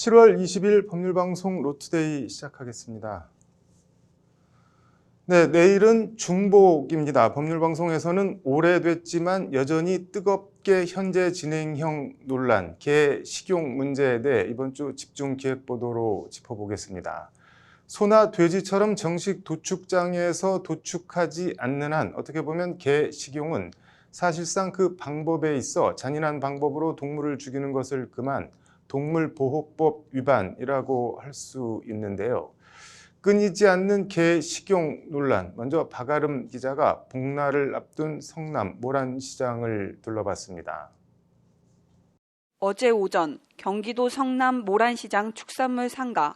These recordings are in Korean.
7월 20일 법률방송 로투데이 시작하겠습니다. 네, 내일은 중복입니다. 법률방송에서는 오래됐지만 여전히 뜨겁게 현재 진행형 논란, 개 식용 문제에 대해 이번 주 집중 기획보도로 짚어보겠습니다. 소나 돼지처럼 정식 도축장에서 도축하지 않는 한 어떻게 보면 개 식용은 사실상 그 방법에 있어 잔인한 방법으로 동물을 죽이는 것을 금한 동물보호법 위반이라고 할 수 있는데요. 끊이지 않는 개 식용 논란, 먼저 박아름 기자가 복날을 앞둔 성남 모란시장을 둘러봤습니다. 어제 오전 경기도 성남 모란시장 축산물 상가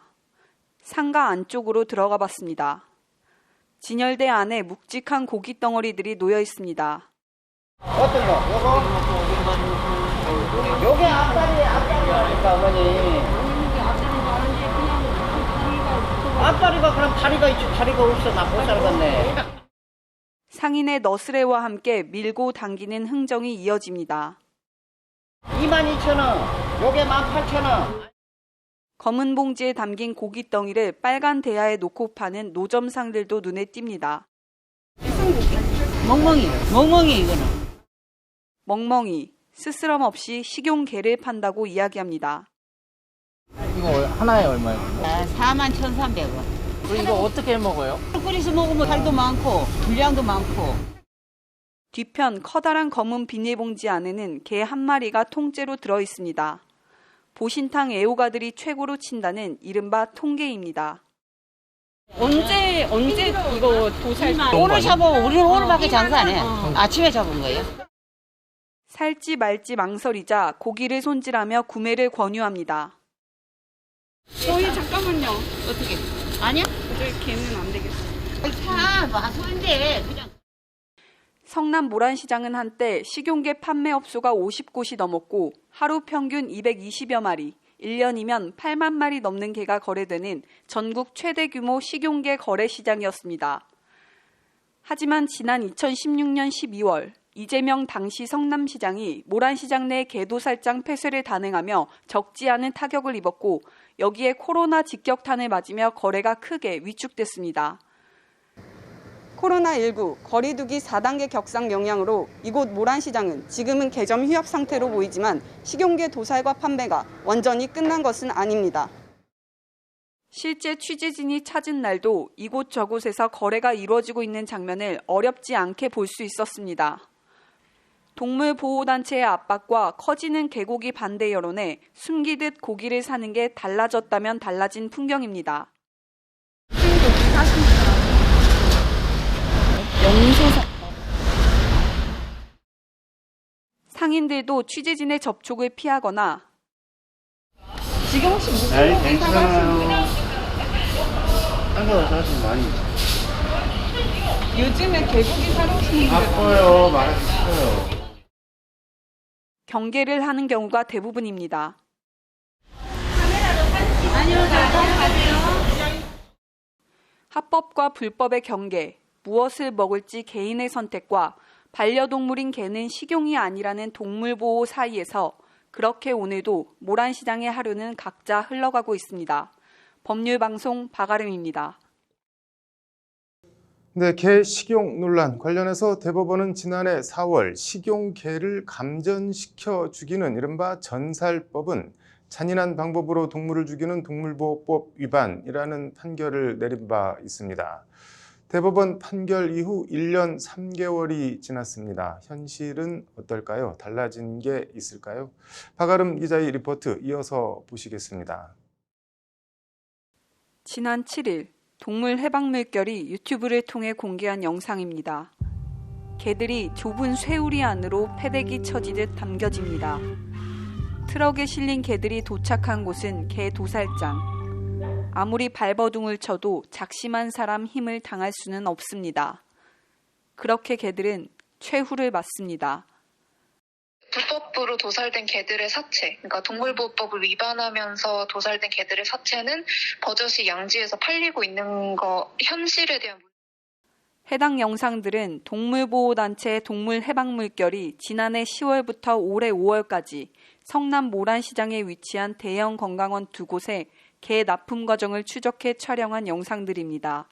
안쪽으로 들어가 봤습니다. 진열대 안에 묵직한 고기 덩어리들이 놓여 있습니다. 어떤 거? 요게 앞다리가 어머니. 앞다리가 그럼 다리가 있지, 다리가 없어. 나 못 살겠네. 상인의 너스레와 함께 밀고 당기는 흥정이 이어집니다. 22,000원, 요게 18,000원. 검은 봉지에 담긴 고기 덩이를 빨간 대야에 놓고 파는 노점상들도 눈에 띕니다. 멍멍이 이거는. 멍멍이, 스스럼 없이 식용게를 판다고 이야기합니다. 이거 하나에 얼마예요? 41,300원. 그리고 이거 어떻게 해 먹어요? 끓여서 먹으면 살도 많고 분량도 많고. 뒤편 커다란 검은 비닐봉지 안에는 게 한 마리가 통째로 들어 있습니다. 보신탕 애호가들이 최고로 친다는 이른바 통게입니다. 언제 이거 도살? 오늘 잡아. 우리는 오늘밖에 장사 안 해. 아침에 잡은 거예요. 살지 말지 망설이자 고기를 손질하며 구매를 권유합니다. 저희 잠깐만요. 어떻게? 아니야? 저희 걔는 안 되겠어요. 사 마소인데 그냥. 성남 모란시장은 한때 식용게 판매업소가 50곳이 넘었고 하루 평균 220여 마리, 1년이면 8만 마리 넘는 게가 거래되는 전국 최대 규모 식용게 거래 시장이었습니다. 하지만 지난 2016년 12월 이재명 당시 성남시장이 모란시장 내 개도살장 폐쇄를 단행하며 적지 않은 타격을 입었고 여기에 코로나 직격탄을 맞으며 거래가 크게 위축됐습니다. 코로나19 거리두기 4단계 격상 영향으로 이곳 모란시장은 지금은 개점 휴업 상태로 보이지만 식용게 도살과 판매가 완전히 끝난 것은 아닙니다. 실제 취재진이 찾은 날도 이곳저곳에서 거래가 이루어지고 있는 장면을 어렵지 않게 볼 수 있었습니다. 동물보호단체의 압박과 커지는 개고기 반대 여론에 숨기듯 고기를 사는 게 달라졌다면 달라진 풍경입니다. 상인들도 취재진의 접촉을 피하거나 지금 혹시 무슨 고기 사가시나요? 한국에서 사실 많이 요즘에 개고기 사러 오시는 분들 바빠요. 말하기 싫어요. 경계를 하는 경우가 대부분입니다. 합법과 불법의 경계, 무엇을 먹을지 개인의 선택과 반려동물인 개는 식용이 아니라는 동물보호 사이에서 그렇게 오늘도 모란시장의 하루는 각자 흘러가고 있습니다. 법률방송 박아름입니다. 네, 개 식용 논란 관련해서 대법원은 지난해 4월 식용개를 감전시켜 죽이는 이른바 전살법은 잔인한 방법으로 동물을 죽이는 동물보호법 위반이라는 판결을 내린 바 있습니다. 대법원 판결 이후 1년 3개월이 지났습니다. 현실은 어떨까요? 달라진 게 있을까요? 박아름 기자의 리포트 이어서 보시겠습니다. 지난 7일 동물해방물결이 유튜브를 통해 공개한 영상입니다. 개들이 좁은 쇠우리 안으로 패대기 쳐지듯 담겨집니다. 트럭에 실린 개들이 도착한 곳은 개 도살장. 아무리 발버둥을 쳐도 작심한 사람 힘을 당할 수는 없습니다. 그렇게 개들은 최후를 맞습니다. 불법으로 도살된 개들의 사체, 그러니까 동물보호법을 위반하면서 도살된 개들의 사체는 버젓이 양지에서 팔리고 있는 거 현실에 대한 해당 영상들은 동물보호단체 동물해방물결이 지난해 10월부터 올해 5월까지 성남 모란시장에 위치한 대형 건강원 2곳의 개 납품 과정을 추적해 촬영한 영상들입니다.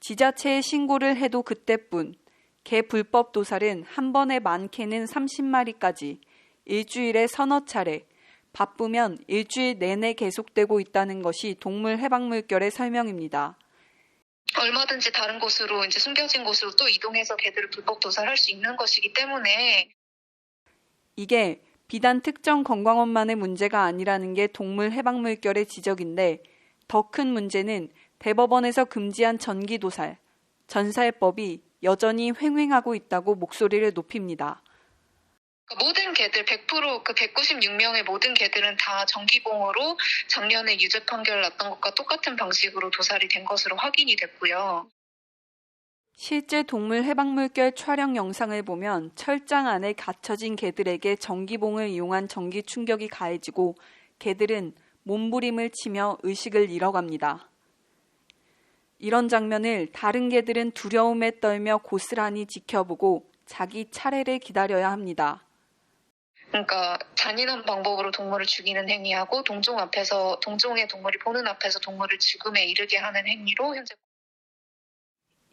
지자체에 신고를 해도 그때뿐 개 불법 도살은 한 번에 많게는 30마리까지 일주일에 서너 차례, 바쁘면 일주일 내내 계속되고 있다는 것이 동물해방물결의 설명입니다. 얼마든지 다른 곳으로 이제 숨겨진 곳으로 또 이동해서 개들을 불법 도살할 수 있는 것이기 때문에 이게 비단 특정 건강원만의 문제가 아니라는 게 동물해방물결의 지적인데 더 큰 문제는 대법원에서 금지한 전기도살, 전살법이 여전히 횡행하고 있다고 목소리를 높입니다. 모든 개들 100% 그 196명의 모든 개들은 다 정기봉으로 작년에 유죄 판결 났던 것과 똑같은 방식으로 도살이 된 것으로 확인이 됐고요. 실제 동물해방물결 촬영 영상을 보면 철장 안에 갇혀진 개들에게 전기봉을 이용한 전기 충격이 가해지고 개들은 몸부림을 치며 의식을 잃어갑니다. 이런 장면을 다른 개들은 두려움에 떨며 고스란히 지켜보고 자기 차례를 기다려야 합니다. 그러니까 잔인한 방법으로 동물을 죽이는 행위하고 동종의 동물이 보는 앞에서 동물을 죽음에 이르게 하는 행위로 현재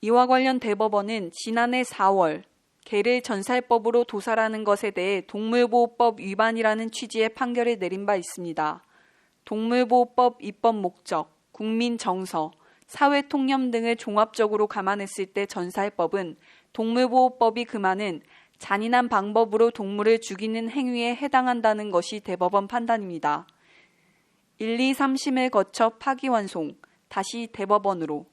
이와 관련 대법원은 지난해 4월 개를 전살법으로 도살하는 것에 대해 동물보호법 위반이라는 취지의 판결을 내린 바 있습니다. 동물보호법 입법 목적, 국민 정서, 사회 통념 등을 종합적으로 감안했을 때 전살법은 동물보호법이 금하는 잔인한 방법으로 동물을 죽이는 행위에 해당한다는 것이 대법원 판단입니다. 1, 2, 3심을 거쳐 파기환송, 다시 대법원으로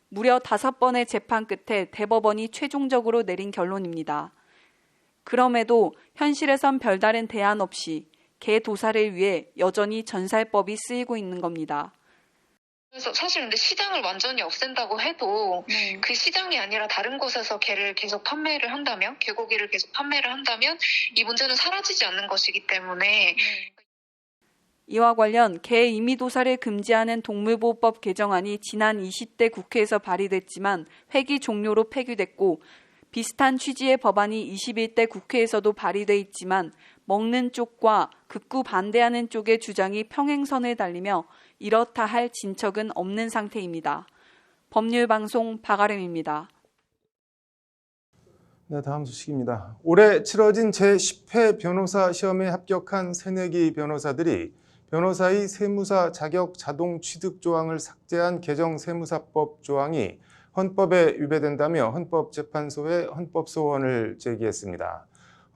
무려 5번의 재판 끝에 대법원이 최종적으로 내린 결론입니다. 그럼에도 현실에선 별다른 대안 없이 개 도살을 위해 여전히 전살법이 쓰이고 있는 겁니다. 그래서 사실 근데 시장을 완전히 없앤다고 해도 그 시장이 아니라 다른 곳에서 개를 계속 판매를 한다면, 개고기를 계속 판매를 한다면 이 문제는 사라지지 않는 것이기 때문에 이와 관련 개 임의도살을 금지하는 동물보호법 개정안이 지난 20대 국회에서 발의됐지만 회기 종료로 폐기됐고 비슷한 취지의 법안이 21대 국회에서도 발의돼 있지만 먹는 쪽과 극구 반대하는 쪽의 주장이 평행선을 달리며 이렇다 할 진척은 없는 상태입니다. 법률방송 박아름입니다. 네, 다음 소식입니다. 올해 치러진 제10회 변호사 시험에 합격한 새내기 변호사들이 변호사의 세무사 자격 자동 취득 조항을 삭제한 개정 세무사법 조항이 헌법에 위배된다며 헌법재판소에 헌법소원을 제기했습니다.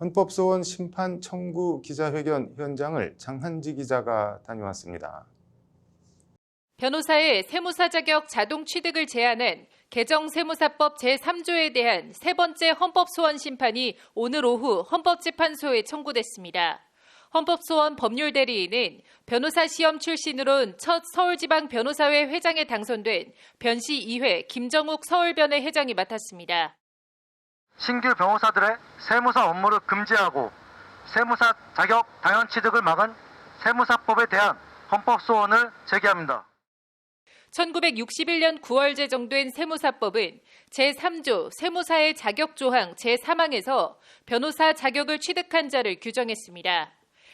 헌법소원 심판 청구 기자회견 현장을 장한지 기자가 다녀왔습니다. 변호사의 세무사 자격 자동 취득을 제한한 개정 세무사법 제3조에 대한 세 번째 헌법소원 심판이 오늘 오후 헌법재판소에 청구됐습니다. 헌법소원 법률대리인은 변호사 시험 출신으론 첫 서울지방 변호사회 회장에 당선된 변시 2회 김정욱 서울변의 회장이 맡았습니다. 신규 변호사들의 세무사 업무를 금지하고 세무사 자격 당연 취득을 막은 세무사법에 대한 헌법소원을 제기합니다. 1961년 9월 제정된 세무사법은 제3조 세무사의 자격조항 제3항에서 변호사 자격을 취득한 자를 규정했습니다.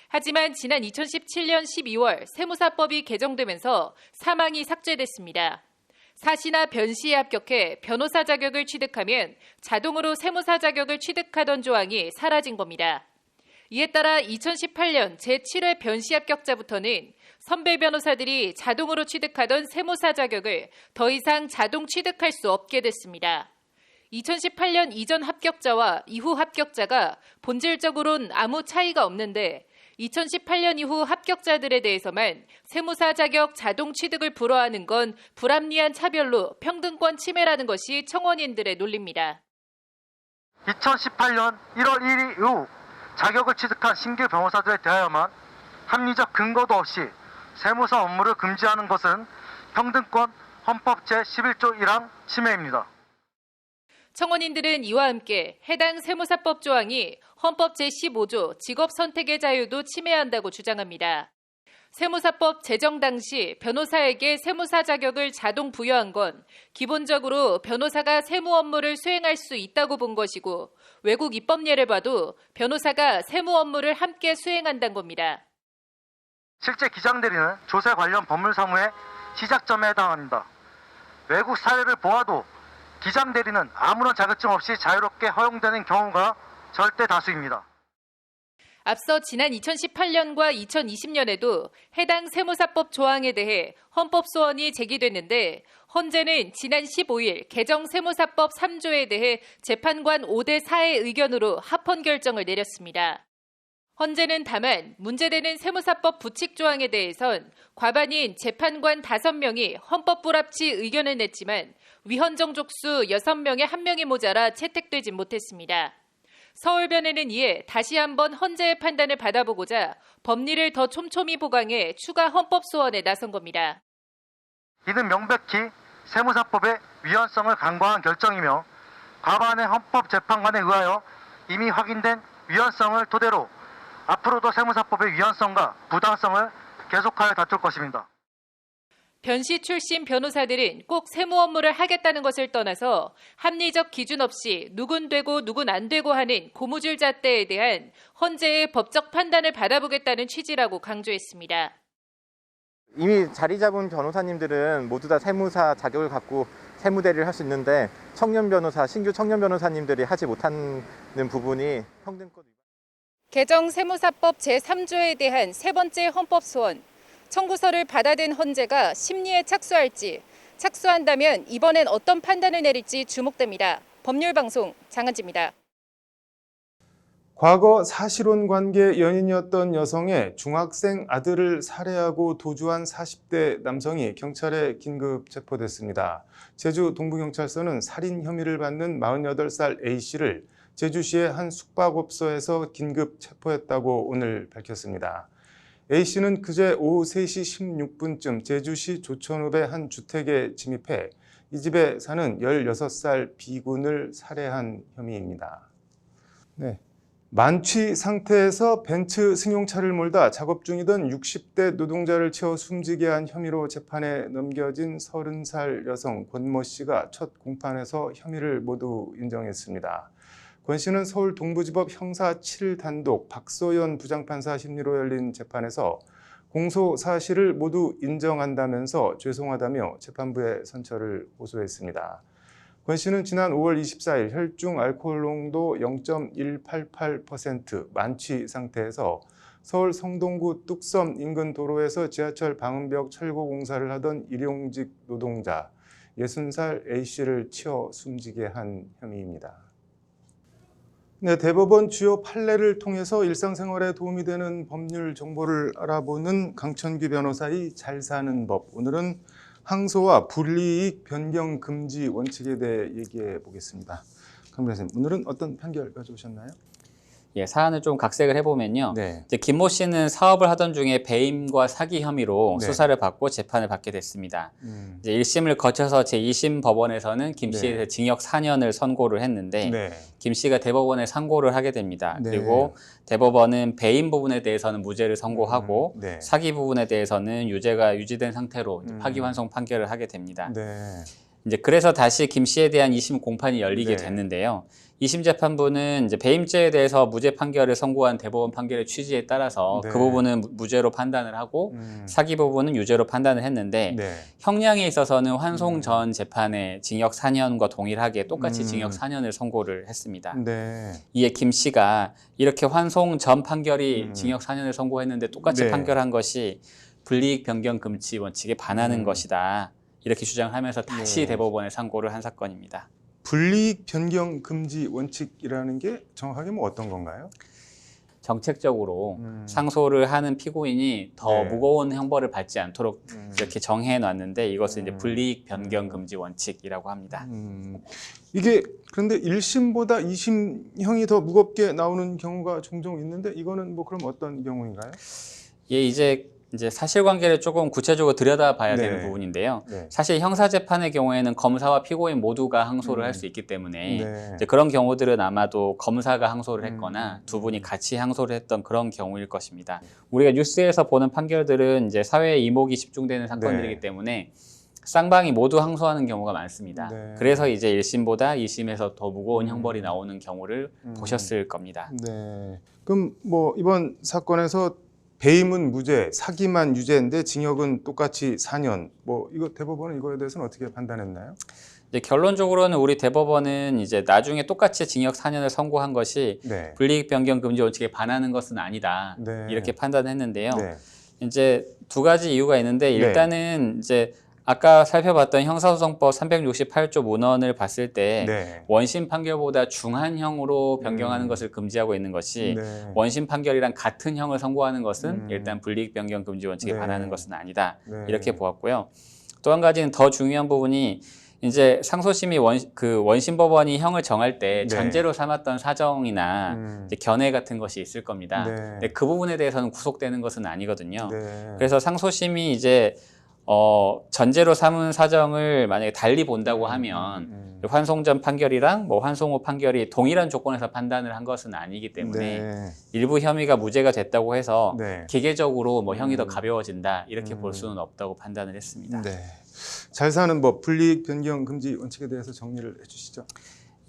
하지만 지난 2017년 12월 세무사법이 개정되면서 3항이 삭제됐습니다. 사시나 변시에 합격해 변호사 자격을 취득하면 자동으로 세무사 자격을 취득하던 조항이 사라진 겁니다. 이에 따라 2018년 제7회 변시 합격자부터는 선배 변호사들이 자동으로 취득하던 세무사 자격을 더 이상 자동 취득할 수 없게 됐습니다. 2018년 이전 합격자와 이후 합격자가 본질적으로는 아무 차이가 없는데 2018년 이후 합격자들에 대해서만 세무사 자격 자동 취득을 불허하는 건 불합리한 차별로 평등권 침해라는 것이 청원인들의 논리입니다. 2018년 1월 1일 이후 자격을 취득한 신규 변호사들에 대하여만 합리적 근거도 없이 세무사 업무를 금지하는 것은 평등권 헌법 제11조 1항 침해입니다. 청원인들은 이와 함께 해당 세무사법 조항이 헌법 제15조 직업 선택의 자유도 침해한다고 주장합니다. 세무사법 제정 당시 변호사에게 세무사 자격을 자동 부여한 건 기본적으로 변호사가 세무 업무를 수행할 수 있다고 본 것이고 외국 입법 예를 봐도 변호사가 세무 업무를 함께 수행한다는 겁니다. 실제 기장대리는 조세 관련 법률 사무의 시작점에 해당합니다. 외국 사례를 보아도 기장대리는 아무런 자격증 없이 자유롭게 허용되는 경우가 절대 다수입니다. 앞서 지난 2018년과 2020년에도 해당 세무사법 조항에 대해 헌법소원이 제기됐는데 헌재는 지난 15일 개정 세무사법 3조에 대해 재판관 5대 4의 의견으로 합헌 결정을 내렸습니다. 헌재는 다만 문제되는 세무사법 부칙 조항에 대해선 과반인 재판관 5명이 헌법 불합치 의견을 냈지만 위헌정 족수 6명에 1명이 모자라 채택되지 못했습니다. 서울변회는 이에 다시 한번 헌재의 판단을 받아보고자 법리를 더 촘촘히 보강해 추가 헌법 소원에 나선 겁니다. 이는 명백히 세무사법의 위헌성을 간과한 결정이며 과반의 헌법재판관에 의하여 이미 확인된 위헌성을 토대로 앞으로도 세무사법의 위헌성과 부당성을 계속하여 다툴 것입니다. 변시 출신 변호사들은 꼭 세무 업무를 하겠다는 것을 떠나서 합리적 기준 없이 누군 되고 누군 안 되고 하는 고무줄 잣대에 대한 헌재의 법적 판단을 받아보겠다는 취지라고 강조했습니다. 이미 자리 잡은 변호사님들은 모두 다 세무사 자격을 갖고 세무대리를 할 수 있는데 청년 변호사, 신규 청년 변호사님들이 하지 못하는 부분이 평등권 위반. 개정 세무사법 제3조에 대한 세 번째 헌법 소원. 청구서를 받아든 헌재가 심리에 착수할지, 착수한다면 이번엔 어떤 판단을 내릴지 주목됩니다. 법률방송 장한지입니다. 과거 사실혼 관계 연인이었던 여성의 중학생 아들을 살해하고 도주한 40대 남성이 경찰에 긴급 체포됐습니다. 제주 동부경찰서는 살인 혐의를 받는 48살 A씨를 제주시의 한 숙박업소에서 긴급 체포했다고 오늘 밝혔습니다. A씨는 그제 오후 3시 16분쯤 제주시 조천읍의 한 주택에 침입해 이 집에 사는 16살 B군을 살해한 혐의입니다. 네. 만취 상태에서 벤츠 승용차를 몰다 작업 중이던 60대 노동자를 채워 숨지게 한 혐의로 재판에 넘겨진 30살 여성 권모 씨가 첫 공판에서 혐의를 모두 인정했습니다. 권 씨는 서울 동부지법 형사 7단독 박소연 부장판사 심리로 열린 재판에서 공소 사실을 모두 인정한다면서 죄송하다며 재판부에 선처를 호소했습니다. 권 씨는 지난 5월 24일 혈중 알코올 농도 0.188% 만취 상태에서 서울 성동구 뚝섬 인근 도로에서 지하철 방음벽 철거 공사를 하던 일용직 노동자 60살 A씨를 치어 숨지게 한 혐의입니다. 네, 대법원 주요 판례를 통해서 일상생활에 도움이 되는 법률 정보를 알아보는 강천규 변호사의 잘 사는 법. 오늘은 항소와 불이익 변경 금지 원칙에 대해 얘기해 보겠습니다. 강 변호사님, 오늘은 어떤 판결 가져오셨나요? 예, 사안을 좀 각색을 해보면요. 네. 이제 김모 씨는 사업을 하던 중에 배임과 사기 혐의로 네. 수사를 받고 재판을 받게 됐습니다. 이제 1심을 거쳐서 제2심 법원에서는 김 씨에 대해 징역 4년을 선고를 했는데 네. 김 씨가 대법원에 상고를 하게 됩니다. 네. 그리고 대법원은 배임 부분에 대해서는 무죄를 선고하고 네. 사기 부분에 대해서는 유죄가 유지된 상태로 이제 파기환송 판결을 하게 됩니다. 네. 이제 그래서 다시 김 씨에 대한 2심 공판이 열리게 네. 됐는데요. 2심 재판부는 이제 배임죄에 대해서 무죄 판결을 선고한 대법원 판결의 취지에 따라서 네. 그 부분은 무죄로 판단을 하고 사기 부분은 유죄로 판단을 했는데 네. 형량에 있어서는 환송 전 재판에 징역 4년과 동일하게 똑같이 징역 4년을 선고를 했습니다. 네. 이에 김 씨가 이렇게 환송 전 판결이 징역 4년을 선고했는데 똑같이 네. 판결한 것이 불이익 변경 금지 원칙에 반하는 것이다. 이렇게 주장하면서 다시 네. 대법원에 상고를 한 사건입니다. 불이익 변경 금지 원칙이라는 게 정확하게 뭐 어떤 건가요? 정책적으로 상소를 하는 피고인이 더 네. 무거운 형벌을 받지 않도록 이렇게 정해 놨는데 이것을 이제 불이익 변경 금지 원칙이라고 합니다. 이게 그런데 1심보다 2심형이 더 무겁게 나오는 경우가 종종 있는데 이거는 뭐 그럼 어떤 경우인가요? 예, 이제 이제 사실관계를 조금 구체적으로 들여다봐야 네. 되는 부분인데요. 네. 사실 형사재판의 경우에는 검사와 피고인 모두가 항소를 할 수 있기 때문에 네. 이제 그런 경우들은 아마도 검사가 항소를 했거나 두 분이 같이 항소를 했던 그런 경우일 것입니다. 우리가 뉴스에서 보는 판결들은 이제 사회의 이목이 집중되는 사건들이기 네. 때문에 쌍방이 모두 항소하는 경우가 많습니다. 네. 그래서 이제 1심보다 2심에서 더 무거운 형벌이 나오는 경우를 보셨을 겁니다. 네. 그럼 뭐 이번 사건에서 배임은 무죄, 사기만 유죄인데 징역은 똑같이 4년. 뭐 이거 대법원은 이거에 대해서는 어떻게 판단했나요? 이제 결론적으로는 우리 대법원은 이제 나중에 똑같이 징역 4년을 선고한 것이 네. 불이익 변경 금지 원칙에 반하는 것은 아니다. 네. 이렇게 판단했는데요. 네. 이제 두 가지 이유가 있는데 일단은 이제 아까 살펴봤던 형사소송법 368조 문헌을 봤을 때 네. 원심 판결보다 중한 형으로 변경하는 것을 금지하고 있는 것이 네. 원심 판결이랑 같은 형을 선고하는 것은 일단 불이익 변경 금지 원칙에 네. 반하는 것은 아니다. 네. 이렇게 보았고요. 또 한 가지는 더 중요한 부분이 이제 상소심이 원심 법원이 형을 정할 때 네. 전제로 삼았던 사정이나 이제 견해 같은 것이 있을 겁니다. 네. 근데 그 부분에 대해서는 구속되는 것은 아니거든요. 네. 그래서 상소심이 이제 전제로 삼은 사정을 만약에 달리 본다고 하면 환송 전 판결이랑 뭐 환송 후 판결이 동일한 조건에서 판단을 한 것은 아니기 때문에 네. 일부 혐의가 무죄가 됐다고 해서 네. 기계적으로 뭐 형이 더 가벼워진다 이렇게 볼 수는 없다고 판단을 했습니다. 네. 잘 사는 법 불이익 변경 금지 원칙에 대해서 정리를 해주시죠.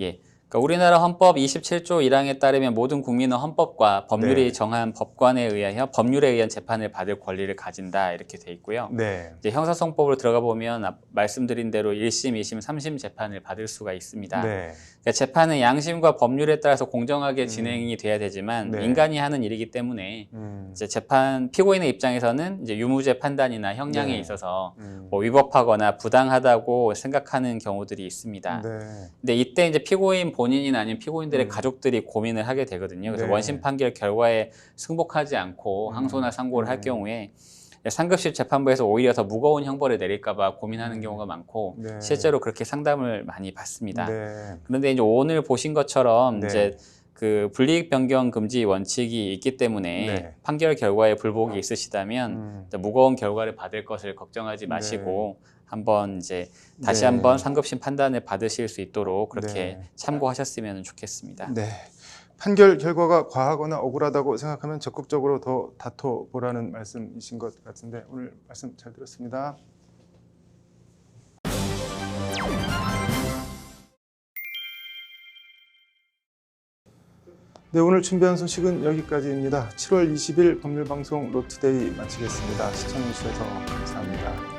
예. 그러니까 우리나라 헌법 27조 1항에 따르면 모든 국민은 헌법과 법률이 네. 정한 법관에 의하여 법률에 의한 재판을 받을 권리를 가진다 이렇게 돼 있고요. 네. 이제 형사소송법으로 들어가 보면 말씀드린 대로 1심, 2심, 3심 재판을 받을 수가 있습니다. 네. 그러니까 재판은 양심과 법률에 따라서 공정하게 진행이 돼야 되지만 네. 인간이 하는 일이기 때문에 이제 재판 피고인의 입장에서는 이제 유무죄 판단이나 형량에 네. 있어서 뭐 위법하거나 부당하다고 생각하는 경우들이 있습니다. 네. 근데 이때 이제 피고인 본인이나 아니면 피고인들의 가족들이 고민을 하게 되거든요. 그래서 네. 원심 판결 결과에 승복하지 않고 항소나 상고를 할 경우에 상급심 재판부에서 오히려 더 무거운 형벌을 내릴까봐 고민하는 경우가 많고 네. 실제로 그렇게 상담을 많이 받습니다. 네. 그런데 이제 오늘 보신 것처럼 네. 이제 그 불이익 변경 금지 원칙이 있기 때문에 네. 판결 결과에 불복이 있으시다면 이제 무거운 결과를 받을 것을 걱정하지 마시고 한번 이제 다시 네. 한번 상급심 판단을 받으실 수 있도록 그렇게 네. 참고하셨으면 좋겠습니다. 네. 판결 결과가 과하거나 억울하다고 생각하면 적극적으로 더 다퉈보라는 말씀이신 것 같은데 오늘 말씀 잘 들었습니다. 네, 오늘 준비한 소식은 여기까지입니다. 7월 20일 법률방송 로투데이 마치겠습니다. 시청해주셔서 감사합니다.